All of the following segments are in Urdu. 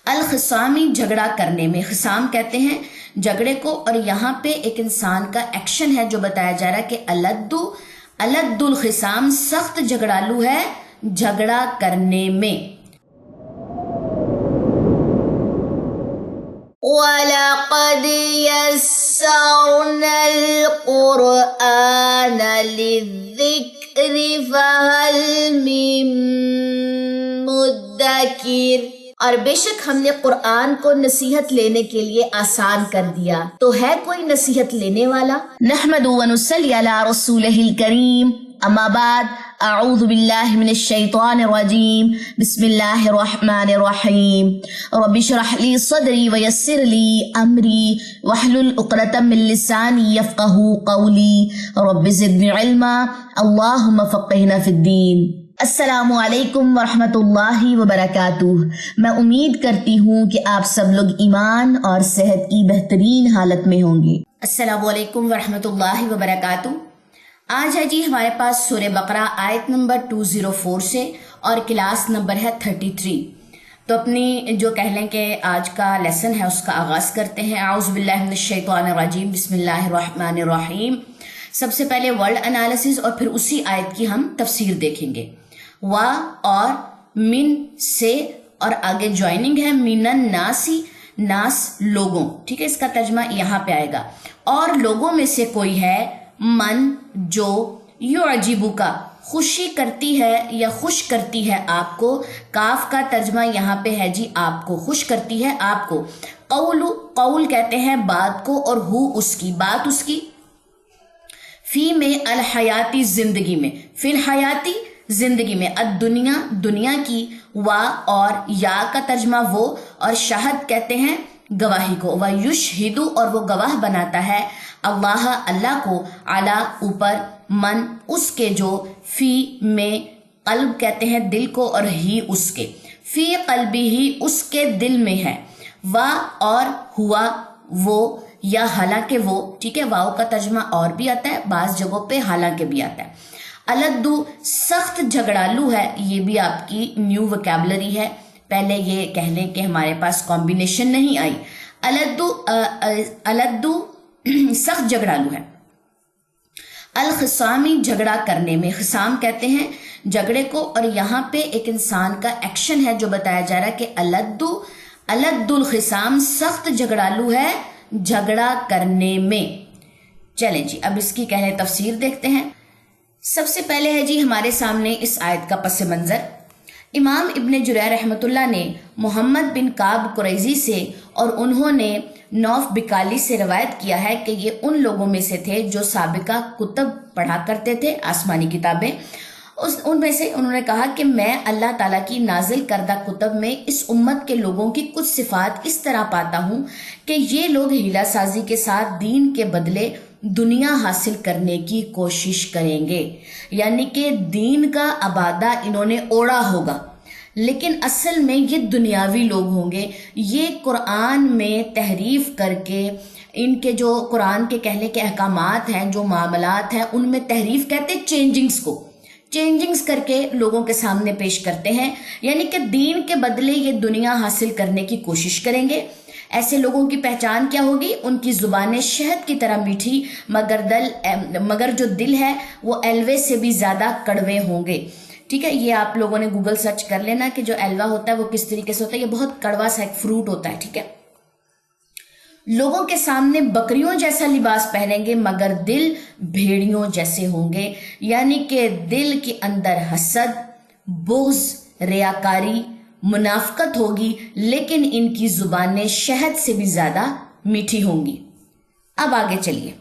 الخصامی جھگڑا کرنے میں، خصام کہتے ہیں جھگڑے کو، اور یہاں پہ ایک انسان کا ایکشن ہے جو بتایا جا رہا ہے کہ الد الخصام، سخت جھگڑالو ہے جھگڑا کرنے میں۔ وَلَقَدْ يَسَّرْنَا الْقُرْآنَ لِلذِّكْرِ فَهَلْ مِن مُدَّكِرٍ، اور بے شک ہم نے قرآن کو نصیحت لینے کے لیے آسان کر دیا، تو ہے کوئی نصیحت لینے والا؟ نحمد و نصلی علی رسولہ الکریم، اما بعد، اعوذ باللہ من الشیطان الرجیم، بسم اللہ الرحمن الرحیم، رب اشرح لی صدری ویسر لی امری واحلل عقدۃ من لسانی یفقہوا قولی، رب زدنی علما، اللہم فقہنا فی الدین۔ السلام علیکم ورحمۃ اللہ وبرکاتہ۔ میں امید کرتی ہوں کہ آپ سب لوگ ایمان اور صحت کی بہترین حالت میں ہوں گے۔ السلام علیکم ورحمۃ اللہ وبرکاتہ۔ آج ہے جی ہمارے پاس سورہ بقرہ آیت نمبر 204 سے، اور کلاس نمبر ہے 33۔ تو اپنی جو کہہ لیں کہ آج کا لیسن ہے اس کا آغاز کرتے ہیں۔ اعوذ باللہ من الشیطان الرجیم، بسم اللہ الرحمن الرحیم۔ سب سے پہلے ورڈ انالیسز اور پھر اسی آیت کی ہم تفسیر دیکھیں گے۔ وا اور من سے، اور آگے جوائننگ ہے من الناسی، ناس لوگوں، ٹھیک ہے، اس کا ترجمہ یہاں پہ آئے گا۔ اور لوگوں میں سے کوئی ہے من جو یعجبو کا خوشی کرتی ہے یا خوش کرتی ہے آپ کو، کاف کا ترجمہ یہاں پہ ہے جی آپ کو، خوش کرتی ہے آپ کو۔ قول کہتے ہیں بات کو، اور ہو اس کی، بات اس کی۔ فی میں الحیاتی زندگی میں، فی الحیاتی زندگی میں، الدنیا دنیا کی، وا اور یا کا ترجمہ وہ، اور شہد کہتے ہیں گواہی کو، وَيُشْهِدُ اور وہ گواہ بناتا ہے، اللہ اللہ کو، علی اوپر، من اس کے جو، فی میں قلب کہتے ہیں دل کو، اور ہی اس کے، فی قلبی ہی اس کے دل میں ہے، وا اور ہوا وہ، یا حالانکہ وہ، ٹھیک ہے، واؤ کا ترجمہ اور بھی آتا ہے بعض جگہوں پہ حالانکہ بھی آتا ہے۔ الدو سخت جھگڑالو ہے، یہ بھی آپ کی نیو وکیبلری ہے، پہلے یہ کہہ لیں کہ ہمارے پاس کمبینیشن نہیں آئی۔ الدو سخت جھگڑالو ہے۔ الخصامی جھگڑا کرنے میں، خصام کہتے ہیں جھگڑے کو، اور یہاں پہ ایک انسان کا ایکشن ہے جو بتایا جا رہا ہے کہ الد الخصام، سخت جھگڑالو ہے جھگڑا کرنے میں۔ چلیں جی اب اس کی کہنے تفسیر دیکھتے ہیں۔ سب سے پہلے ہے جی ہمارے سامنے اس آیت کا پس منظر۔ امام ابن جریر رحمۃ اللہ نے محمد بن کعب قریظی سے اور انہوں نے نوف بکالی سے روایت کیا ہے کہ یہ ان لوگوں میں سے تھے جو سابقہ کتب پڑھا کرتے تھے، آسمانی کتابیں۔ ان میں سے انہوں نے کہا کہ میں اللہ تعالیٰ کی نازل کردہ کتب میں اس امت کے لوگوں کی کچھ صفات اس طرح پاتا ہوں کہ یہ لوگ ہیلہ سازی کے ساتھ دین کے بدلے دنیا حاصل کرنے کی کوشش کریں گے، یعنی کہ دین کا ابادہ انہوں نے اوڑا ہوگا، لیکن اصل میں یہ دنیاوی لوگ ہوں گے۔ یہ قرآن میں تحریف کر کے، ان کے جو قرآن کے کہنے کے احکامات ہیں، جو معاملات ہیں، ان میں تحریف کہتے ہیں چینجنگز کو، چینجنگز کر کے لوگوں کے سامنے پیش کرتے ہیں، یعنی کہ دین کے بدلے یہ دنیا حاصل کرنے کی کوشش کریں گے۔ ایسے لوگوں کی پہچان کیا ہوگی؟ ان کی زبانیں شہد کی طرح میٹھی، مگر جو دل ہے وہ ایلوے سے بھی زیادہ کڑوے ہوں گے۔ ٹھیک ہے، یہ آپ لوگوں نے گوگل سرچ کر لینا کہ جو ایلوا ہوتا ہے وہ کس طریقے سے ہوتا ہے، یہ بہت کڑوا سا ایک فروٹ ہوتا ہے، ٹھیک ہے۔ لوگوں کے سامنے بکریوں جیسا لباس پہنیں گے مگر دل بھیڑیوں جیسے ہوں گے، یعنی کہ دل کے اندر حسد، بغض، ریاکاری، منافقت ہوگی، لیکن ان کی زبانیں شہد سے بھی زیادہ میٹھی ہوں گی۔ اب آگے چلیے،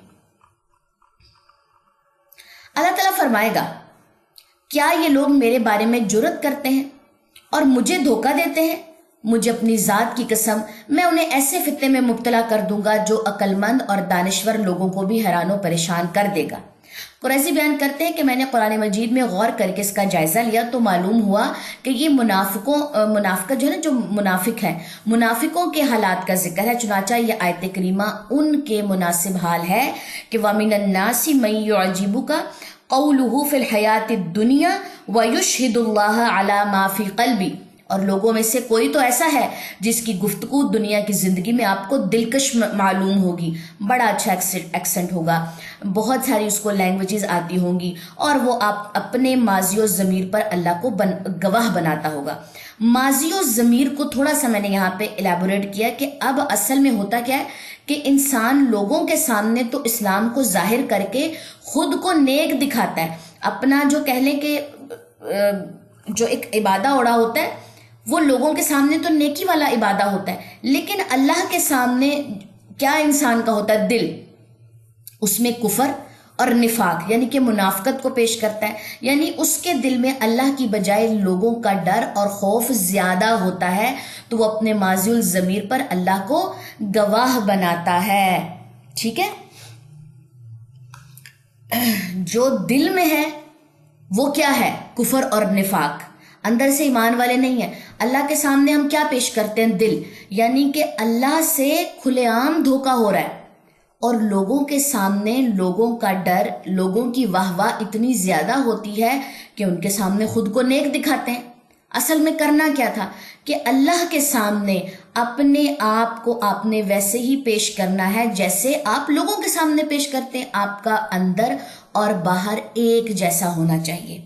اللہ تعالیٰ فرمائے گا کیا یہ لوگ میرے بارے میں جرات کرتے ہیں اور مجھے دھوکہ دیتے ہیں؟ مجھے اپنی ذات کی قسم میں انہیں ایسے فتنے میں مبتلا کر دوں گا جو عقل مند اور دانشور لوگوں کو بھی حیران و پریشان کر دے گا۔ قریظی بیان کرتے ہیں کہ میں نے قرآن مجید میں غور کر کے اس کا جائزہ لیا تو معلوم ہوا کہ یہ منافقت جو ہے نا، جو منافق ہیں، منافقوں کے حالات کا ذکر ہے، چنانچہ یہ آیت کریمہ ان کے مناسب حال ہے کہ وَمِنَ النَّاسِ مَن يُعْجِبُكَ قَوْلُهُ فِي الْحَيَاةِ الدُّنْيَا وَيُشْهِدُ اللَّهَ عَلَى مَا فِي قَلْبِهِ اور لوگوں میں سے کوئی تو ایسا ہے جس کی گفتگو دنیا کی زندگی میں آپ کو دلکش معلوم ہوگی، بڑا اچھا ایکسنٹ ہوگا، بہت ساری اس کو لینگویجز آتی ہوں گی، اور وہ آپ اپنے ماضی و ضمیر پر اللہ کو گواہ بناتا ہوگا۔ ماضی و ضمیر کو تھوڑا سا میں نے یہاں پہ الیبوریٹ کیا کہ اب اصل میں ہوتا کیا ہے کہ انسان لوگوں کے سامنے تو اسلام کو ظاہر کر کے خود کو نیک دکھاتا ہے، اپنا جو کہہ لیں کہ جو ایک عبادہ اوڑا ہوتا ہے وہ لوگوں کے سامنے تو نیکی والا عبادہ ہوتا ہے، لیکن اللہ کے سامنے کیا انسان کا ہوتا ہے؟ دل، اس میں کفر اور نفاق یعنی کہ منافقت کو پیش کرتا ہے، یعنی اس کے دل میں اللہ کی بجائے لوگوں کا ڈر اور خوف زیادہ ہوتا ہے، تو وہ اپنے ماضی الضمیر پر اللہ کو گواہ بناتا ہے۔ ٹھیک ہے، جو دل میں ہے وہ کیا ہے؟ کفر اور نفاق، اندر سے ایمان والے نہیں ہیں۔ اللہ کے سامنے ہم کیا پیش کرتے ہیں؟ دل، یعنی کہ اللہ سے کھلے عام دھوکا ہو رہا ہے، اور لوگوں کے سامنے لوگوں کا ڈر، لوگوں کی واہ واہ اتنی زیادہ ہوتی ہے کہ ان کے سامنے خود کو نیک دکھاتے ہیں۔ اصل میں کرنا کیا تھا کہ اللہ کے سامنے اپنے آپ کو آپ نے ویسے ہی پیش کرنا ہے جیسے آپ لوگوں کے سامنے پیش کرتے ہیں۔ آپ کا اندر اور باہر ایک جیسا ہونا چاہیے۔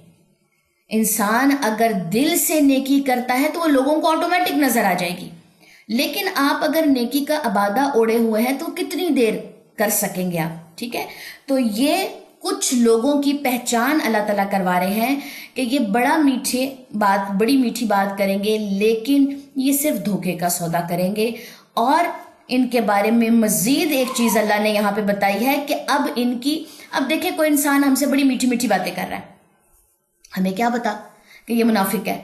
انسان اگر دل سے نیکی کرتا ہے تو وہ لوگوں کو آٹومیٹک نظر آ جائے گی، لیکن آپ اگر نیکی کا عبادہ اوڑے ہوئے ہیں تو کتنی دیر کر سکیں گے آپ؟ ٹھیک ہے، تو یہ کچھ لوگوں کی پہچان اللہ تعالیٰ کروا رہے ہیں کہ یہ بڑی میٹھی بات کریں گے، لیکن یہ صرف دھوکے کا سودا کریں گے۔ اور ان کے بارے میں مزید ایک چیز اللہ نے یہاں پہ بتائی ہے کہ اب دیکھیں کوئی انسان ہم سے بڑی میٹھی میٹھی باتیں کر رہا ہے، ہمیں کیا بتا کہ یہ منافق ہے؟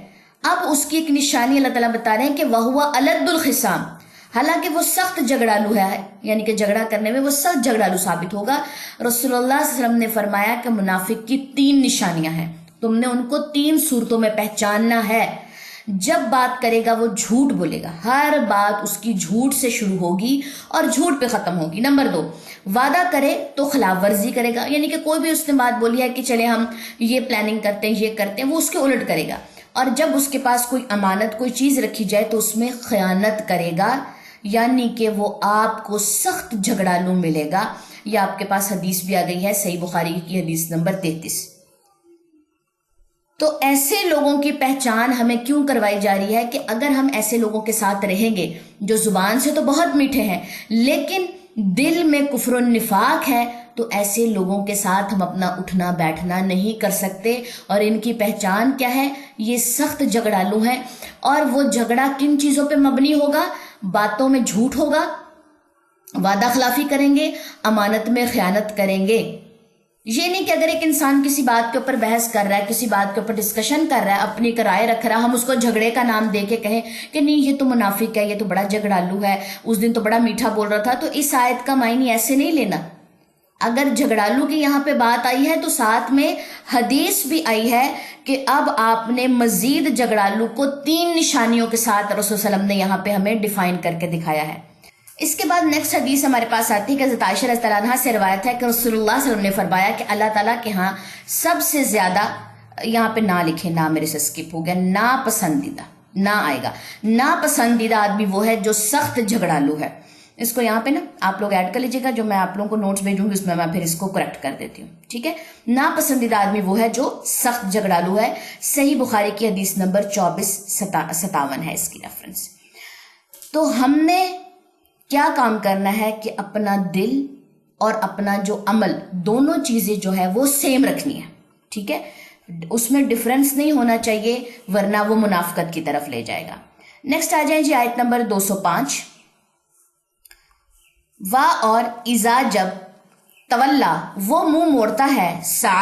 اب اس کی ایک نشانی اللہ تعالیٰ بتا رہے ہیں کہ وَهُوَ أَلَدُّ الْخِصَامِ، حالانکہ وہ سخت جھگڑالو ہے، یعنی کہ جھگڑا کرنے میں وہ سخت جھگڑالو ثابت ہوگا۔ رسول اللہ صلی اللہ علیہ وسلم نے فرمایا کہ منافق کی 3 نشانیاں ہیں، تم نے ان کو 3 صورتوں میں پہچاننا ہے۔ جب بات کرے گا وہ جھوٹ بولے گا، ہر بات اس کی جھوٹ سے شروع ہوگی اور جھوٹ پہ ختم ہوگی۔ نمبر 2، وعدہ کرے تو خلاف ورزی کرے گا، یعنی کہ کوئی بھی اس نے بات بولی ہے کہ چلے ہم یہ پلاننگ کرتے ہیں، یہ کرتے ہیں، وہ اس کے الٹ کرے گا۔ اور جب اس کے پاس کوئی امانت، کوئی چیز رکھی جائے تو اس میں خیانت کرے گا، یعنی کہ وہ آپ کو سخت جھگڑالو ملے گا۔ یہ آپ کے پاس حدیث بھی آ گئی ہے، صحیح بخاری کی حدیث نمبر 33۔ تو ایسے لوگوں کی پہچان ہمیں کیوں کروائی جا رہی ہے کہ اگر ہم ایسے لوگوں کے ساتھ رہیں گے جو زبان سے تو بہت میٹھے ہیں لیکن دل میں کفر و نفاق ہے، تو ایسے لوگوں کے ساتھ ہم اپنا اٹھنا بیٹھنا نہیں کر سکتے۔ اور ان کی پہچان کیا ہے؟ یہ سخت جھگڑالو ہیں، اور وہ جھگڑا کن چیزوں پہ مبنی ہوگا؟ باتوں میں جھوٹ ہوگا، وعدہ خلافی کریں گے، امانت میں خیانت کریں گے۔ یہ نہیں کہ اگر ایک انسان کسی بات کے اوپر بحث کر رہا ہے، کسی بات کے اوپر ڈسکشن کر رہا ہے، اپنی ایک رائے رکھ رہا ہے، ہم اس کو جھگڑے کا نام دے کے کہیں کہ نہیں یہ تو منافق ہے، یہ تو بڑا جھگڑالو ہے، اس دن تو بڑا میٹھا بول رہا تھا، تو اس آیت کا معنی ایسے نہیں لینا۔ اگر جھگڑالو کی یہاں پہ بات آئی ہے تو ساتھ میں حدیث بھی آئی ہے کہ اب آپ نے مزید جھگڑالو کو 3 نشانیوں کے ساتھ رسول صلی اللہ علیہ وسلم نے یہاں پہ ہمیں ڈیفائن کر کے دکھایا ہے۔ اس کے بعد نیکسٹ حدیث ہمارے پاس آتی ہے کہ حضرت عائشہ رضی اللہ عنہا سے روایت ہے کہ رسول اللہ صلی اللہ علیہ وسلم نے فرمایا کہ اللہ تعالیٰ کے ہاں سب سے زیادہ، یہاں پہ نہ لکھیں، نہ میرے سے اسکپ ہو گیا، ناپسندیدہ، نہ آئے گا، ناپسندیدہ آدمی وہ ہے جو سخت جھگڑالو ہے۔ اس کو یہاں پہ نا آپ لوگ ایڈ کر لیجیے گا، جو میں آپ لوگوں کو نوٹس بھیجوں گی اس میں پھر اس کو کریکٹ کر دیتی ہوں، ٹھیک ہے۔ ناپسندیدہ آدمی وہ ہے جو سخت جھگڑالو ہے۔ صحیح بخاری کی حدیث نمبر 2457 ہے اس کی ریفرنس۔ تو ہم نے کیا کام کرنا ہے کہ اپنا دل اور اپنا جو عمل، دونوں چیزیں جو ہے وہ سیم رکھنی ہے، ٹھیک ہے، اس میں ڈفرنس نہیں ہونا چاہیے ورنہ وہ منافقت کی طرف لے جائے گا۔ نیکسٹ آ جائیں جی آیت نمبر 205۔ اور اذا جب تولا وہ منہ موڑتا ہے، سا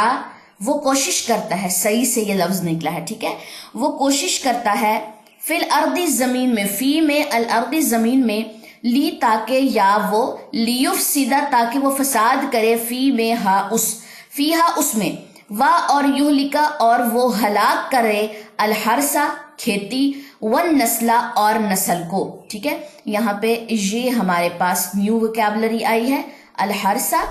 وہ کوشش کرتا ہے، صحیح سے یہ لفظ نکلا ہے، ٹھیک ہے، وہ کوشش کرتا ہے، فی الارض زمین میں، فی میں الارض زمین میں، لی تاکہ یا وہ لیفسدہ تاکہ وہ فساد کرے، فی میں ہا اس، فی ہا اس میں، اور یہلکا اور وہ ہلاک کرے، الحرسا کھیتی، والنسلہ اور نسل کو، ٹھیک ہے۔ یہاں پہ یہ ہمارے پاس نیو وکیبلری آئی ہے، الحرسا،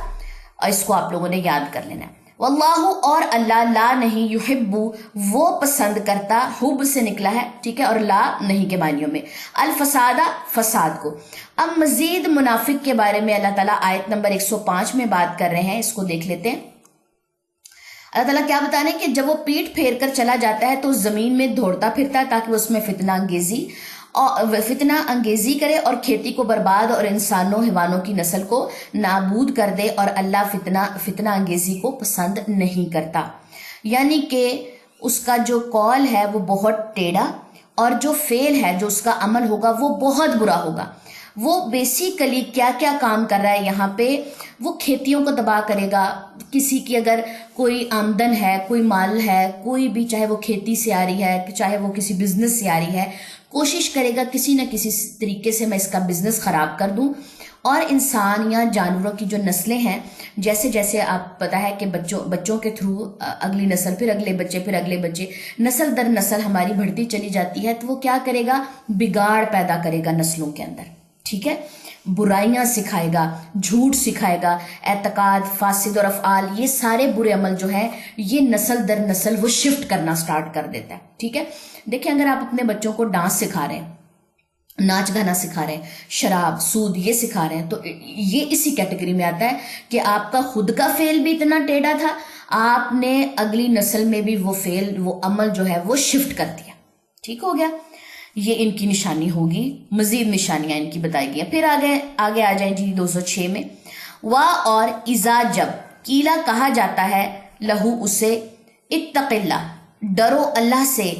اس کو آپ لوگوں نے یاد کر لینا ہے۔ واللہ اور اللہ لا نہیں یحب وہ پسند کرتا، حب سے نکلا ہے، ٹھیک ہے، اور لا نہیں کے معنیوں میں، الفساد فساد کو۔ اب مزید منافق کے بارے میں اللہ تعالیٰ آیت نمبر 105 میں بات کر رہے ہیں، اس کو دیکھ لیتے ہیں۔ اللہ تعالیٰ کیا بتا رہے ہیں کہ جب وہ پیٹ پھیر کر چلا جاتا ہے تو زمین میں دوڑتا پھرتا ہے تاکہ وہ اس میں فتنہ انگیزی کرے اور کھیتی کو برباد اور انسانوں حیوانوں کی نسل کو نابود کر دے، اور اللہ فتنہ انگیزی کو پسند نہیں کرتا۔ یعنی کہ اس کا جو قول ہے وہ بہت ٹیڑھا، اور جو فعل ہے، جو اس کا عمل ہوگا وہ بہت برا ہوگا۔ وہ بیسیکلی کیا کیا کام کر رہا ہے یہاں پہ، وہ کھیتیوں کو تباہ کرے گا، کسی کی اگر کوئی آمدن ہے، کوئی مال ہے، کوئی بھی، چاہے وہ کھیتی سے آ رہی ہے، چاہے وہ کسی بزنس سے آ رہی ہے، کوشش کرے گا کسی نہ کسی طریقے سے میں اس کا بزنس خراب کر دوں۔ اور انسان یا جانوروں کی جو نسلیں ہیں، جیسے جیسے آپ پتہ ہے کہ بچوں کے تھرو اگلی نسل، پھر اگلے بچے، پھر اگلے بچے، نسل در نسل ہماری بڑھتی چلی جاتی ہے، تو وہ کیا کرے گا، بگاڑ پیدا کرے گا نسلوں کے اندر، ٹھیک ہے، برائیاں سکھائے گا، جھوٹ سکھائے گا، اعتقاد فاسد اور افعال، یہ سارے برے عمل جو ہیں یہ نسل در نسل وہ شفٹ کرنا سٹارٹ کر دیتا ہے، ٹھیک ہے۔ دیکھیں اگر آپ اپنے بچوں کو ڈانس سکھا رہے ہیں، ناچ گانا سکھا رہے ہیں، شراب سود یہ سکھا رہے ہیں، تو یہ اسی کیٹیگری میں آتا ہے کہ آپ کا خود کا فعل بھی اتنا ٹیڑھا تھا، آپ نے اگلی نسل میں بھی وہ فعل، وہ عمل جو ہے وہ شفٹ کر دیا، ٹھیک ہو گیا۔ یہ ان کی نشانی ہوگی، مزید نشانیاں ان کی بتائی گئی ہیں۔ پھر آگے آ جائیں جی 206 میں، وا اور اذا جب کیلا کہا جاتا ہے لہو اسے، اتق اللہ ڈرو اللہ سے،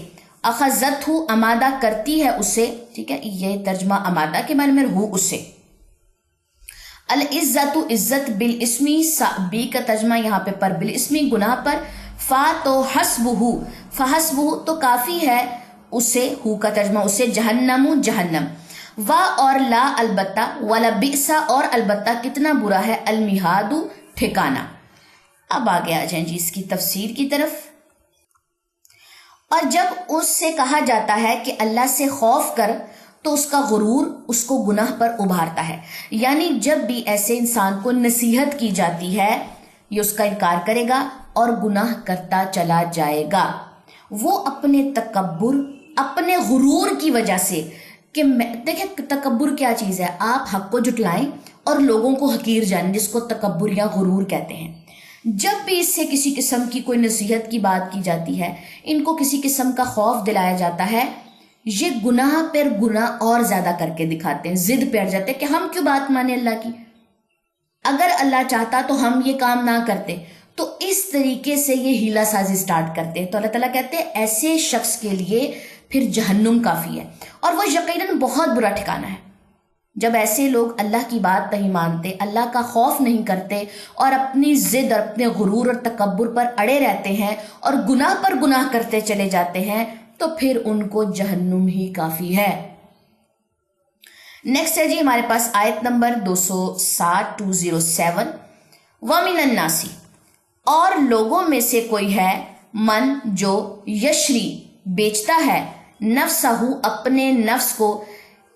اخذت ہو امادہ کرتی ہے اسے، ٹھیک ہے، یہ ترجمہ امادہ کے معنی میں ہو اسے۔ العزت عزت بالاسمی، بی کا ترجمہ یہاں پہ پر بالاسمی گناہ پر، فا تو حسبہ، فحسبہ تو کافی ہے اسے، ہو کا ترجمہ اسے، جہنم جہنم، وا اور لا البتہ، ولا بئسا اور البتہ کتنا برا ہے، المہاد ٹھکانہ۔ اب آگے آ جائیں جی اس کی تفسیر کی طرف۔ اور جب اس سے کہا جاتا ہے کہ اللہ سے خوف کر تو اس کا غرور اس کو گناہ پر ابھارتا ہے، یعنی جب بھی ایسے انسان کو نصیحت کی جاتی ہے یہ اس کا انکار کرے گا اور گناہ کرتا چلا جائے گا۔ وہ اپنے تکبر، اپنے غرور کی وجہ سے، کہ دیکھیں تکبر کیا چیز ہے، آپ حق کو جھٹلائیں اور لوگوں کو حقیر جانیں، جس کو تکبر یا غرور کہتے ہیں۔ جب بھی اس سے کسی قسم کی کوئی نصیحت کی بات کی جاتی ہے، ان کو کسی قسم کا خوف دلایا جاتا ہے، یہ گناہ پر گناہ اور زیادہ کر کے دکھاتے ہیں، ضد پہ اڑ جاتے ہیں کہ ہم کیوں بات مانیں اللہ کی، اگر اللہ چاہتا تو ہم یہ کام نہ کرتے، تو اس طریقے سے یہ ہیلا سازی سٹارٹ کرتے ہیں۔ تو اللہ تعالیٰ کہتے ہیں ایسے شخص کے لیے پھر جہنم کافی ہے، اور وہ یقیناً بہت برا ٹھکانہ ہے۔ جب ایسے لوگ اللہ کی بات نہیں مانتے، اللہ کا خوف نہیں کرتے، اور اپنی ضد اور اپنے غرور اور تکبر پر اڑے رہتے ہیں اور گناہ پر گناہ کرتے چلے جاتے ہیں، تو پھر ان کو جہنم ہی کافی ہے۔ نیکسٹ ہے جی ہمارے پاس آیت نمبر 207 207، وَمِنَ النَّاسِ اور لوگوں میں سے کوئی ہے، من جو یشری بیچتا ہے، نفسہ اپنے نفس کو،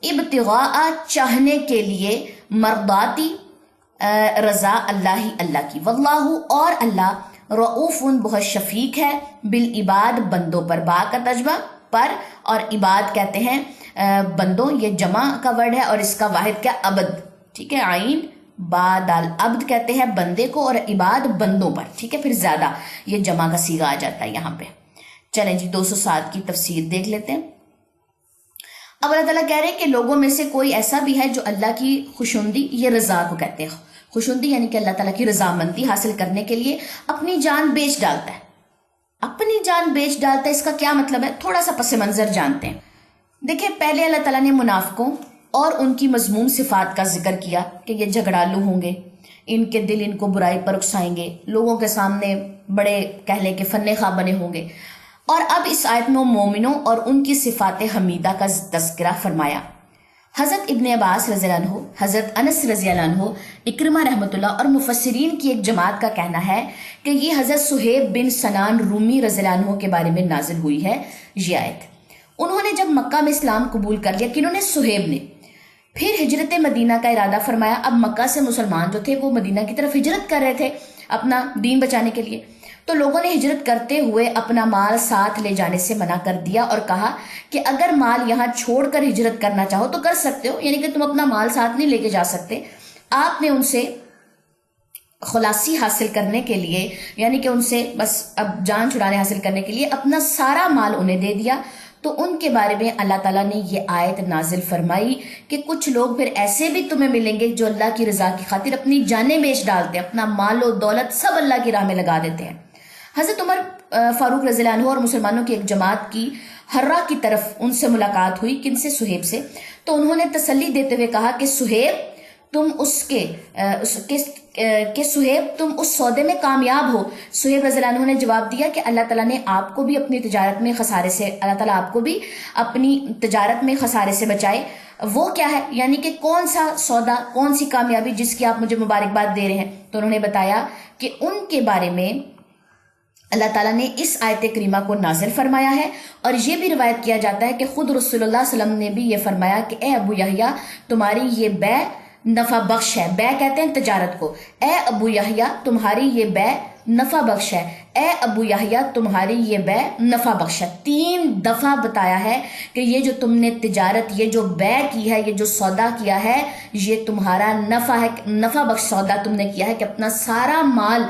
ابتغاء چاہنے کے لیے، مرضاتی رضا اللہ کی، واللہ اور اللہ رؤوف بہت شفیق ہے، بالعباد بندوں پر، با کا ترجمہ پر، اور عباد کہتے ہیں بندوں، یہ جمع کا ورڈ ہے اور اس کا واحد کیا، عبد، ٹھیک ہے، عین با دال عبد کہتے ہیں بندے کو، اور عباد بندوں پر، ٹھیک ہے، پھر زیادہ یہ جمع کا صیغہ آ جاتا ہے یہاں پہ۔ چلیں جی 207 کی تفسیر دیکھ لیتے ہیں۔ اب اللہ تعالیٰ کہہ رہے ہیں کہ لوگوں میں سے کوئی ایسا بھی ہے جو اللہ کی خوشندی، یہ رضا کو کہتے ہیں، خوشندی یعنی کہ اللہ تعالیٰ کی رضامندی حاصل کرنے کے لیے اپنی جان بیچ ڈالتا ہے۔ اپنی جان بیچ ڈالتا ہے، اس کا کیا مطلب ہے، تھوڑا سا پس منظر جانتے ہیں۔ دیکھیں پہلے اللہ تعالیٰ نے منافقوں اور ان کی مذموم صفات کا ذکر کیا کہ یہ جھگڑالو ہوں گے، ان کے دل ان کو برائی پر اکسائیں گے، لوگوں کے سامنے بڑے کہہ لیں کہ فن خواب بنے ہوں گے۔ اور اب اس آیت میں مومنوں اور ان کی صفات حمیدہ کا تذکرہ فرمایا۔ حضرت ابن عباس رضی اللہ عنہ، حضرت انس رضی اللہ عنہ، اکرمہ رحمۃ اللہ اور مفسرین کی ایک جماعت کا کہنا ہے کہ یہ حضرت صہیب بن سنان رومی رضی اللہ عنہ کے بارے میں نازل ہوئی ہے یہ آیت۔ انہوں نے جب مکہ میں اسلام قبول کر لیا، کنہوں نے، صہیب نے، پھر ہجرت مدینہ کا ارادہ فرمایا۔ اب مکہ سے مسلمان جو تھے وہ مدینہ کی طرف ہجرت کر رہے تھے اپنا دین بچانے کے لیے، تو لوگوں نے ہجرت کرتے ہوئے اپنا مال ساتھ لے جانے سے منع کر دیا اور کہا کہ اگر مال یہاں چھوڑ کر ہجرت کرنا چاہو تو کر سکتے ہو، یعنی کہ تم اپنا مال ساتھ نہیں لے کے جا سکتے۔ آپ نے ان سے خلاصی حاصل کرنے کے لیے، یعنی کہ ان سے بس اب جان چھڑانے حاصل کرنے کے لیے اپنا سارا مال انہیں دے دیا۔ تو ان کے بارے میں اللہ تعالیٰ نے یہ آیت نازل فرمائی کہ کچھ لوگ پھر ایسے بھی تمہیں ملیں گے جو اللہ کی رضا کی خاطر اپنی جانیں بیچ ڈالتے ہیں، اپنا مال و دولت سب اللہ کی راہ میں لگا دیتے ہیں۔ حضرت عمر فاروق رضی اللہ عنہ اور مسلمانوں کی ایک جماعت کی ہرہ کی طرف ان سے ملاقات ہوئی، کن سے؟ سہیب سے۔ تو انہوں نے تسلی دیتے ہوئے کہا کہ سہیب تم اس سودے میں کامیاب ہو۔ سہیب رضی اللہ عنہ نے جواب دیا کہ اللہ تعالیٰ نے آپ کو بھی اپنی تجارت میں خسارے سے، اللہ تعالیٰ آپ کو بھی اپنی تجارت میں خسارے سے بچائے۔ وہ کیا ہے؟ یعنی کہ کون سا سودا، کون سی کامیابی جس کی آپ مجھے مبارکباد دے رہے ہیں؟ تو انہوں نے بتایا کہ ان کے بارے میں اللہ تعالیٰ نے اس آیت کریمہ کو نازل فرمایا ہے، اور یہ بھی روایت کیا جاتا ہے کہ خود رسول اللہ صلی اللہ علیہ وسلم نے بھی یہ فرمایا کہ اے ابو یحییٰ تمہاری یہ بے نفع بخش ہے۔ بے کہتے ہیں تجارت کو۔ اے ابو یحییٰ تمہاری یہ بے نفع بخش ہے، اے ابو یحییٰ تمہاری یہ بے نفع بخش ہے۔ 3 دفعہ بتایا ہے کہ یہ جو تم نے تجارت، یہ جو بے کی ہے، یہ جو سودا کیا ہے، یہ تمہارا نفع ہے، نفع بخش سودا تم نے کیا ہے کہ اپنا سارا مال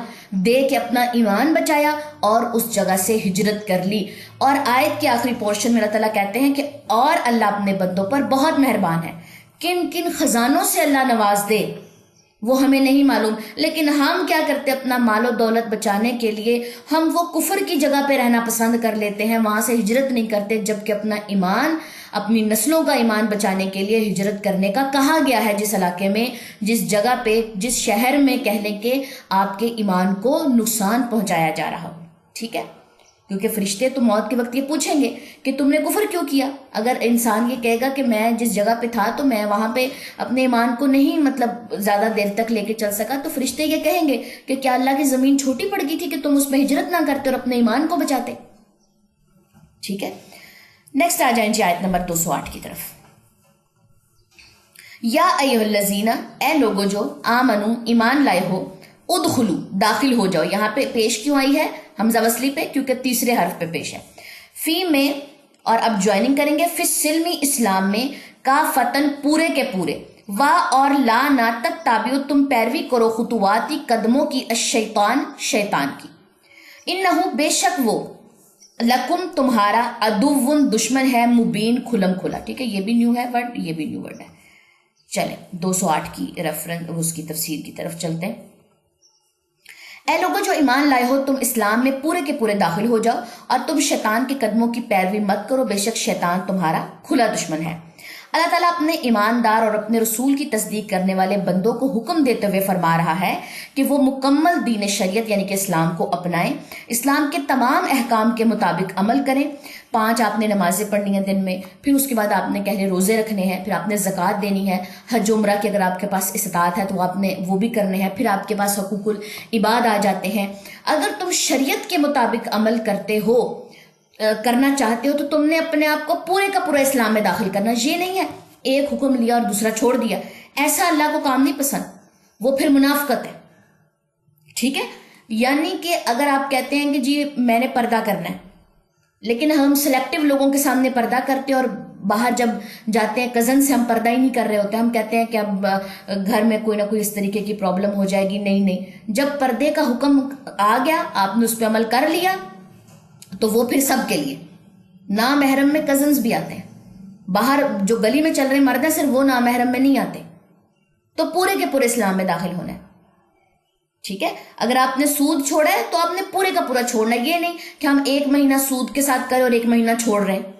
دے کے اپنا ایمان بچایا اور اس جگہ سے ہجرت کر لی۔ اور آیت کے آخری پورشن میں اللہ تعالیٰ کہتے ہیں کہ اور اللہ اپنے بندوں پر بہت مہربان ہے۔ کن کن خزانوں سے اللہ نواز دے وہ ہمیں نہیں معلوم، لیکن ہم کیا کرتے؟ اپنا مال و دولت بچانے کے لیے ہم وہ کفر کی جگہ پہ رہنا پسند کر لیتے ہیں، وہاں سے ہجرت نہیں کرتے، جبکہ اپنا ایمان، اپنی نسلوں کا ایمان بچانے کے لیے ہجرت کرنے کا کہا گیا ہے، جس علاقے میں، جس جگہ پہ، جس شہر میں کہہ لیں کہ آپ کے ایمان کو نقصان پہنچایا جا رہا ہو۔ ٹھیک ہے، کیونکہ فرشتے تو موت کے وقت یہ پوچھیں گے کہ تم نے کفر کیوں کیا۔ اگر انسان یہ کہے گا کہ میں جس جگہ پہ تھا تو میں وہاں پہ اپنے ایمان کو نہیں زیادہ دیر تک لے کے چل سکا، تو فرشتے یہ کہیں گے کہ کیا اللہ کی زمین چھوٹی پڑ گئی تھی کہ تم اس میں ہجرت نہ کرتے اور اپنے ایمان کو بچاتے۔ ٹھیک ہے، نیکسٹ آ جائیں جی آیت نمبر 208 کی طرف۔ یا ایھا الذین، اے لوگو جو آمنو ایمان لائے ہو، ادخلو داخل ہو جاؤ۔ یہاں پہ پیش کیوں آئی ہے حمزہ وصلی پہ؟ کیونکہ تیسرے حرف پہ پیش ہے۔ فی میں، اور اب جوائننگ کریں گے، فی السلمی اسلام میں، کا فتن پورے کے پورے، وا اور لا نہ تک تابعو تم پیروی کرو خطواتی قدموں کی، الشیطان شیطان کی، انہو بے شک وہ، لکم تمہارا، عدوٌ دشمن ہے، مبین کھلم کھلا۔ ٹھیک ہے، یہ بھی نیو ہے ورڈ، یہ بھی نیو ورڈ ہے۔ چلیں 208 کی ریفرنس، اس کی تفسیر کی طرف چلتے ہیں۔ اے لوگوں جو ایمان لائے ہو، تم اسلام میں پورے کے پورے داخل ہو جاؤ اور تم شیطان کے قدموں کی پیروی مت کرو، بے شک شیطان تمہارا کھلا دشمن ہے۔ اللہ تعالیٰ اپنے ایماندار اور اپنے رسول کی تصدیق کرنے والے بندوں کو حکم دیتے ہوئے فرما رہا ہے کہ وہ مکمل دین شریعت یعنی کہ اسلام کو اپنائیں، اسلام کے تمام احکام کے مطابق عمل کریں۔ 5 آپ نے نمازیں پڑھنی ہیں دن میں، پھر اس کے بعد آپ نے کہنے روزے رکھنے ہیں، پھر آپ نے زکوٰۃ دینی ہے، حج عمرہ کی اگر آپ کے پاس استطاعت ہے تو آپ نے وہ بھی کرنے ہیں، پھر آپ کے پاس حقوق العباد آ جاتے ہیں۔ اگر تم شریعت کے مطابق عمل کرنا چاہتے ہو تو تم نے اپنے آپ کو پورے کا پورا اسلام میں داخل کرنا۔ یہ نہیں ہے ایک حکم لیا اور دوسرا چھوڑ دیا، ایسا اللہ کو کام نہیں پسند، وہ پھر منافقت ہے۔ ٹھیک ہے، یعنی کہ اگر آپ کہتے ہیں کہ جی میں نے پردہ کرنا ہے، لیکن ہم سلیکٹیو لوگوں کے سامنے پردہ کرتے اور باہر جب جاتے ہیں کزن سے ہم پردہ ہی نہیں کر رہے ہوتے، ہم کہتے ہیں کہ اب گھر میں کوئی نہ کوئی اس طریقے کی پرابلم ہو جائے گی۔ نہیں، جب پردے کا حکم آ گیا، آپ نے اس پہ عمل کر لیا تو وہ پھر سب کے لیے، نامحرم میں کزنز بھی آتے ہیں، باہر جو گلی میں چل رہے مرد ہیں صرف وہ نامحرم میں نہیں آتے، تو پورے کے پورے اسلام میں داخل ہونا ہے۔ ٹھیک ہے، اگر آپ نے سود چھوڑا ہے تو آپ نے پورے کا پورا چھوڑنا ہے، یہ نہیں کہ ہم 1 مہینہ سود کے ساتھ کریں اور 1 مہینہ چھوڑ رہے ہیں۔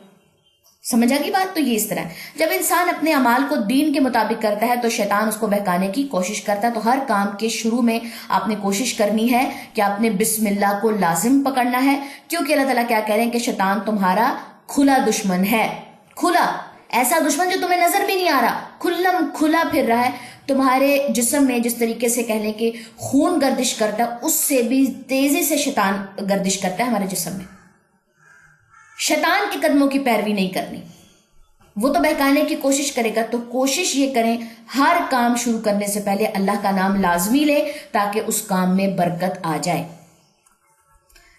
سمجھ آ گئی بات؟ تو یہ اس طرح ہے، جب انسان اپنے اعمال کو دین کے مطابق کرتا ہے تو شیطان اس کو بہکانے کی کوشش کرتا ہے۔ تو ہر کام کے شروع میں آپ نے کوشش کرنی ہے کہ آپ نے بسم اللہ کو لازم پکڑنا ہے، کیونکہ اللہ تعالیٰ کیا کہہ رہے ہیں کہ شیطان تمہارا کھلا دشمن ہے۔ کھلا، ایسا دشمن جو تمہیں نظر بھی نہیں آ رہا، کھلم کھلا پھر رہا ہے تمہارے جسم میں، جس طریقے سے کہہ لیں کہ خون گردش کرتا ہے اس سے بھی تیزی سے شیطان گردش کرتا ہے ہمارے جسم میں۔ شیطان کے قدموں کی پیروی نہیں کرنی، وہ تو بہکانے کی کوشش کرے گا، تو کوشش یہ کریں ہر کام شروع کرنے سے پہلے اللہ کا نام لازمی لیں تاکہ اس کام میں برکت آ جائے۔